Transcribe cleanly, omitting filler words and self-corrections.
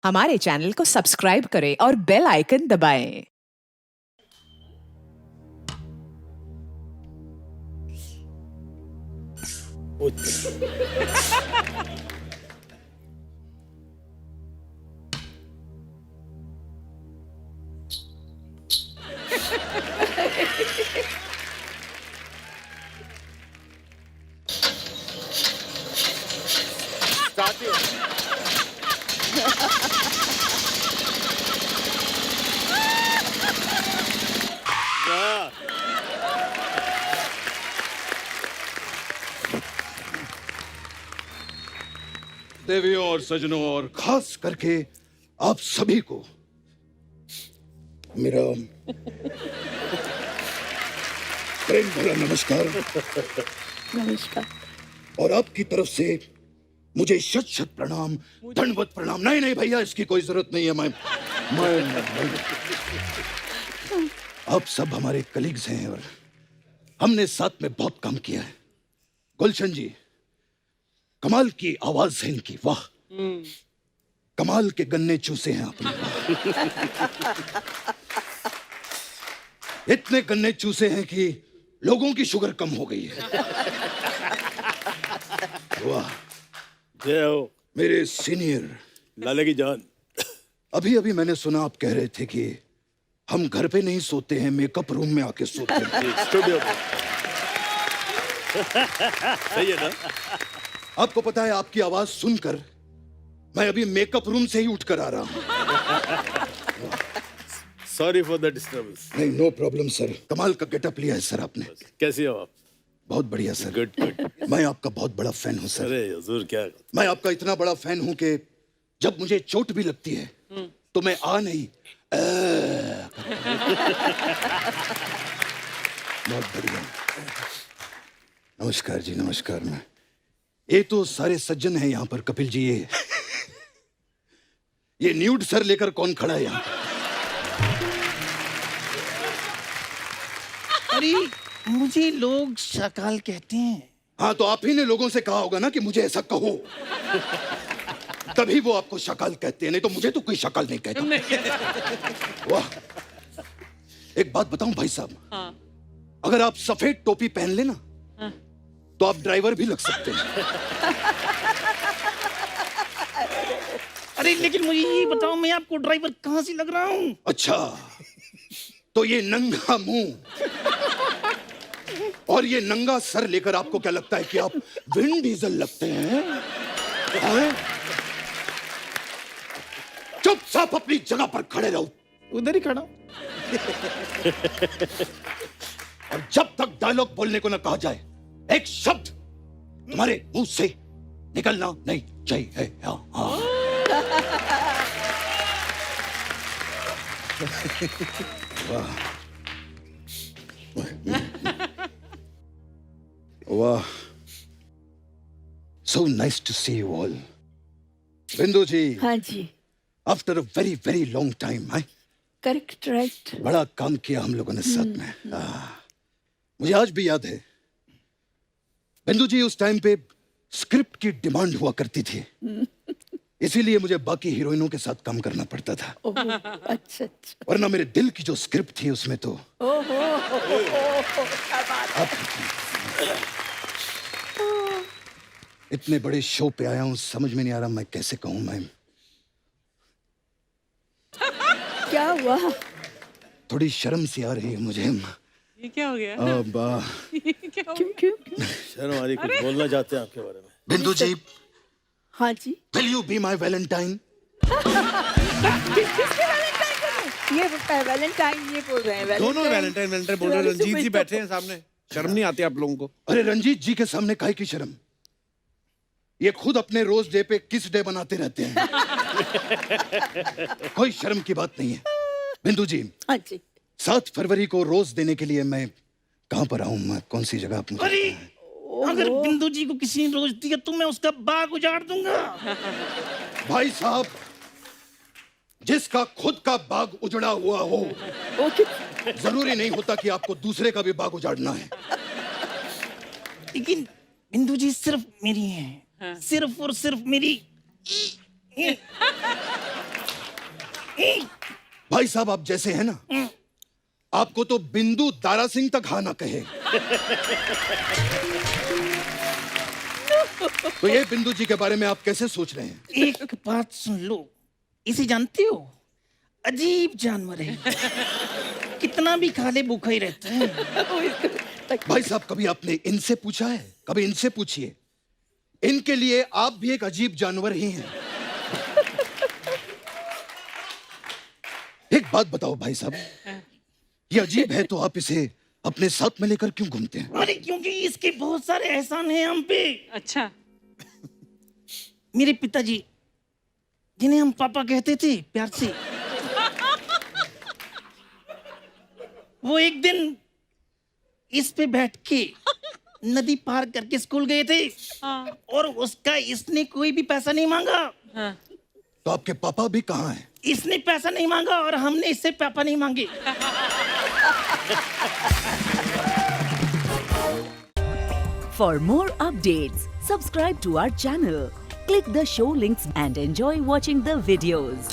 हमारे चैनल को सब्सक्राइब करें और बेल आइकन दबाएं। देवियों और सजनों और खास करके आप सभी को मेरा प्रेम भरा नमस्कार। नमस्कार। और आपकी तरफ से मुझे शत शत प्रणाम, दंडवत प्रणाम। नहीं नहीं भैया, इसकी कोई जरूरत नहीं है। मैं आप सब हमारे कलीग्स हैं और हमने साथ में बहुत काम किया है। गुलशन जी, कमाल की आवाज है इनकी, वाह। कमाल के गन्ने चूसे हैं आपने। इतने गन्ने चूसे हैं कि लोगों की शुगर कम हो गई है। वाह। जय हो मेरे सीनियर लाले की जान। अभी अभी मैंने सुना आप कह रहे थे कि हम घर पे नहीं सोते हैं, मेकअप रूम में आके सोते हैं। स्टूडियो में। सही है ना? आपको पता है, आपकी आवाज सुनकर मैं अभी मेकअप रूम से ही उठकर आ रहा हूं। Sorry for the disturbance. नहीं, नो प्रॉब्लम सर। कमाल का गेटअप लिया है सर आपने। कैसी हो आप? बहुत बढ़िया सर। Good good. मैं आपका बहुत बड़ा फैन हूं सर। अरे हुजूर, क्या मैं आपका इतना बड़ा फैन हूं कि जब मुझे चोट भी लगती है तो मैं आ नहीं बहुत बढ़िया। नमस्कार जी, नमस्कार। मैं ये तो सारे सज्जन हैं यहाँ पर। कपिल जी, ये न्यूड सर लेकर कौन खड़ा है यहाँ? अरे मुझे लोग शकाल कहते हैं। हाँ, तो आप ही ने लोगों से कहा होगा ना कि मुझे ऐसा कहो, तभी वो आपको शकाल कहते हैं। नहीं तो मुझे तो कोई शकाल नहीं कहता। वाह। एक बात बताऊं भाई साहब, हाँ। अगर आप सफेद टोपी पहन लेना तो आप ड्राइवर भी लग सकते हैं। अरे लेकिन मुझे ये बताओ, मैं आपको ड्राइवर कहाँ से लग रहा हूँ? अच्छा, तो ये नंगा मुंह और ये नंगा सर लेकर आपको क्या लगता है कि आप विन डीजल लगते हैं? हैं? चुपचाप अपनी जगह पर खड़े रहो। उधर ही खड़ा हूँ। और जब तक डायलॉग बोलने को न कहा जाए, एक शब्द तुम्हारे मुंह से निकलना नहीं चाहिए। हाँ। वाह वाह, so nice to see you all. Bindu ji, हाँ जी, after a very very long time है। Correct, right. बड़ा काम किया हम लोगों ने साथ में। मुझे आज भी याद है, बिंदु जी, उस टाइम पे स्क्रिप्ट की डिमांड हुआ करती थी, इसीलिए मुझे बाकी हीरोइनों के साथ काम करना पड़ता था। अच्छा अच्छा। वरना मेरे दिल की जो स्क्रिप्ट थी उसमें तो इतने बड़े शो पे आया हूं, समझ में नहीं आ रहा मैं कैसे कहूं। मैं क्या हुआ? थोड़ी शर्म सी आ रही है मुझे। ये क्या हो गया? अब क्या हो क्यों क्यों क्यों? शर्म आ रही, कुछ बोलना चाहते हैं आपके बारे में? बिंदु जी, हाँ जी। Will you be my valentine? किसके वैलेंटाइन को? ये वैलेंटाइन ये बोल रहे हैं। दोनों वैलेंटाइन वैलेंटाइन बोल रहे हैं। रंजीत जी बैठे हैं सामने, शर्म नहीं आती आप लोगों को? अरे रंजीत जी के सामने काहे की शर्म? ये खुद अपने रोज डे पे किस डे बनाते रहते हैं। कोई शर्म की बात नहीं है। बिंदु जी, हाँ जी। 7 फरवरी को रोज देने के लिए मैं कहाँ पर आऊं? मैं कौन सी जगह? आप मुझे अरे बताएं। अगर बिंदु जी को किसी ने रोज दिया तो मैं उसका बाग उजाड़ दूंगा। भाई साहब, जिसका खुद का बाग उजड़ा हुआ हो, ओके। जरूरी नहीं होता कि आपको दूसरे का भी बाग उजाड़ना है। लेकिन बिंदु जी सिर्फ मेरी हैं। सिर्फ और सिर्फ मेरी। भाई साहब आप जैसे हैं ना, आपको तो बिंदु दारा सिंह तक हाँ ना कहे। तो ये बिंदु जी के बारे में आप कैसे सोच रहे हैं? एक बात सुन लो, इसे जानते हो? अजीब जानवर है, कितना भी खा ले भूखा ही रहता है। भाई साहब कभी आपने इनसे पूछा है? कभी इनसे पूछिए, इनके लिए आप भी एक अजीब जानवर ही हैं। एक बात बताओ भाई साहब, ये अजीब है तो आप इसे अपने साथ में लेकर क्यों घूमते हैं? अरे क्योंकि इसके बहुत सारे एहसान हैं हम पे। अच्छा। मेरे पिताजी, जिन्हें हम पापा कहते थे प्यार से, वो एक दिन इस पे बैठ के नदी पार करके स्कूल गए थे। हाँ। और उसका इसने कोई भी पैसा नहीं मांगा। हाँ। तो आपके पापा भी कहाँ हैं? इसने पैसा नहीं मांगा और हमने इससे पापा नहीं मांगे। For more updates, subscribe to our channel, click the show links and enjoy watching the videos.